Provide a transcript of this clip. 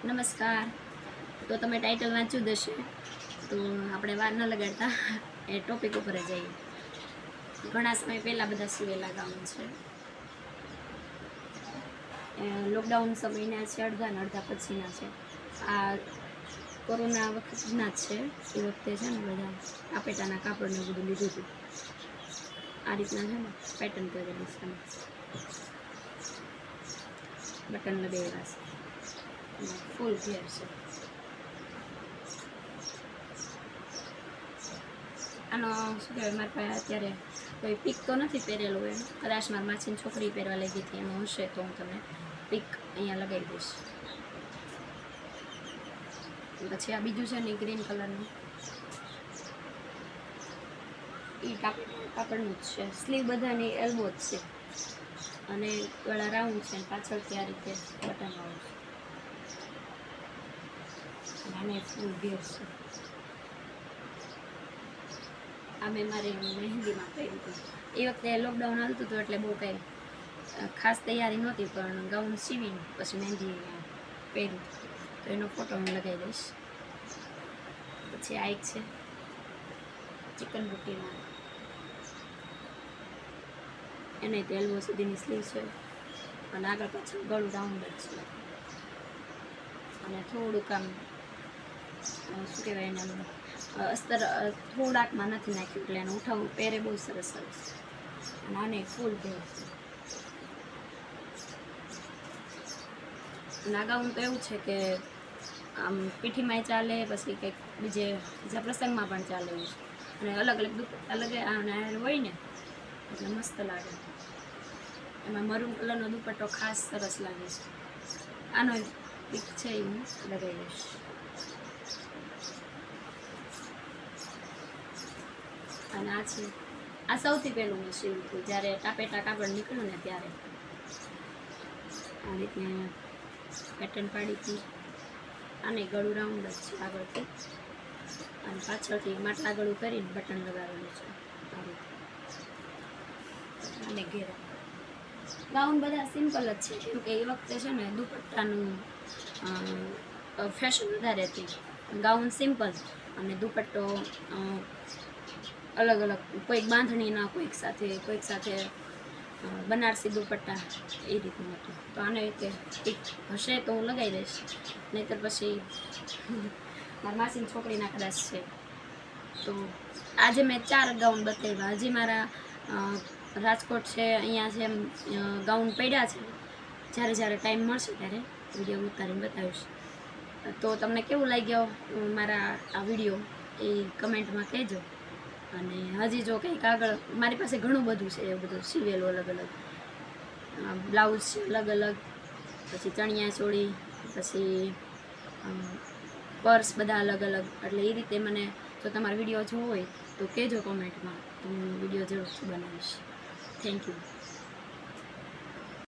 નમસ્કાર. તો તમે ટાઇટલ વાંચ્યું જ હશે, તો આપણે વાર ન લગાડતા એ ટોપિક ઉપર જ જઈએ. ઘણા સમય પહેલાં બધા સિવેલા ગાઉન છે, લોકડાઉન સમયના છે, અડધા ને અડધા પછીના છે. આ કોરોના વખતના જ છે. એ વખતે છે ને બધા કાપેટાના કાપડને બધું લીધું હતું. આ રીતના છે ને પેટર્ન કરેલી છે, બટન લગાવેલા છે, ફૂલ ઘેર છે. આનો શું કહેવાય, મારી પાસે અત્યારે કોઈ પિક તો નથી પહેરેલું એમ, કદાચ મારી માસીની છોકરી પહેરવા લઈ ગઈ હતી એમાં હશે તો હું તમને પિક અહીંયા લગાવી દઈશ. પછી આ બીજું છે ને ગ્રીન કલરનું, એ કાપડનું જ છે. સ્લીવ બધાની એલ્બો જ છે અને ગળા રાઉન્ડ છે, પાછળથી આ રીતે બટન વાળું છે. આને ફૂલ ઘેર છે. આ મેં મારી મહેંદીમાં પહેર્યું હતું. એ વખતે લોકડાઉન હાલતું હતું એટલે બહુ કંઈ ખાસ તૈયારી નહોતી, પણ ગાઉન સીવીને પછી મહેંદી પહેર્યું તો એનો ફોટો હું લગાવી દઈશ. પછી આ એક છે ચિકન બુટીમાં, એને એલ્બો સુધીની સ્લીવ છે અને આગળ પાછળ ગળું રાઉન્ડ જ છે અને થોડુંક આમ શું કહેવાય એને અસ્તર થોડાકમાં નથી નાખ્યું એટલે એને ઉઠાવવું પહેરે બહુ સરસ સરસ. અને આને ફૂલ ઘેર છે. અને આ ગાઉન તો એવું છે કે આમ પીઠીમાંય ચાલે, પછી કંઈક બીજા પ્રસંગમાં પણ ચાલે એવું છે. અને અલગ અલગ દુપટ્ટા હોય ને એટલે મસ્ત લાગે. એમાં મરૂન કલરનો દુપટ્ટો ખાસ સરસ લાગે છે. આનો પિક છે એ હું લગાવી દઈશ. અને આ છે, આ સૌથી પહેલું મેં સીવ્યું હતું જ્યારે ટાપેટા કાપડ નીકળ્યું ને ત્યારે. આ રીતે પેટર્ન પાડી હતી. આને ગળું રાઉન્ડ જ છે આગળથી અને પાછળથી માટલા ગળું કરીને બટન લગાવેલું છે આ રીતે. અને ઘેર ગાઉન બધા સિમ્પલ જ છે, કેમ કે એ વખતે છે ને દુપટ્ટાનું ફેશન વધારે હતી. ગાઉન સિમ્પલ અને દુપટ્ટો અલગ અલગ, કોઈક બાંધણીના, કોઈક સાથે બનારસી દુપટ્ટા, એ રીતનું હતું. તો આને રીતે પિક હશે તો હું લગાવી દઈશ, નહીંતર પછી મારા માસીની છોકરીના કદાચ છે. તો આજે મેં 4 ગાઉન બતાવ્યા. હજી મારા રાજકોટ છે, અહીંયા છે ગાઉન પડ્યા છે. જ્યારે ટાઈમ મળશે ત્યારે વિડીયો ઉતારીને બતાવીશ. તો તમને કેવું લાગ્યો મારા આ વિડીયો એ કમેન્ટમાં કહેજો. અને હજી જો કંઈક આગળ મારી પાસે ઘણું બધું છે, એવું બધું સીવેલું અલગ અલગ બ્લાઉઝ છે અલગ અલગ, પછી ચણિયા ચોળી, પછી પર્સ બધા અલગ અલગ. એટલે એ રીતે મને જો તમારો વિડીયો જોવો હોય તો કહેજો કમેન્ટમાં, તો હું વિડીયો જરૂરથી બનાવીશ. Thank you.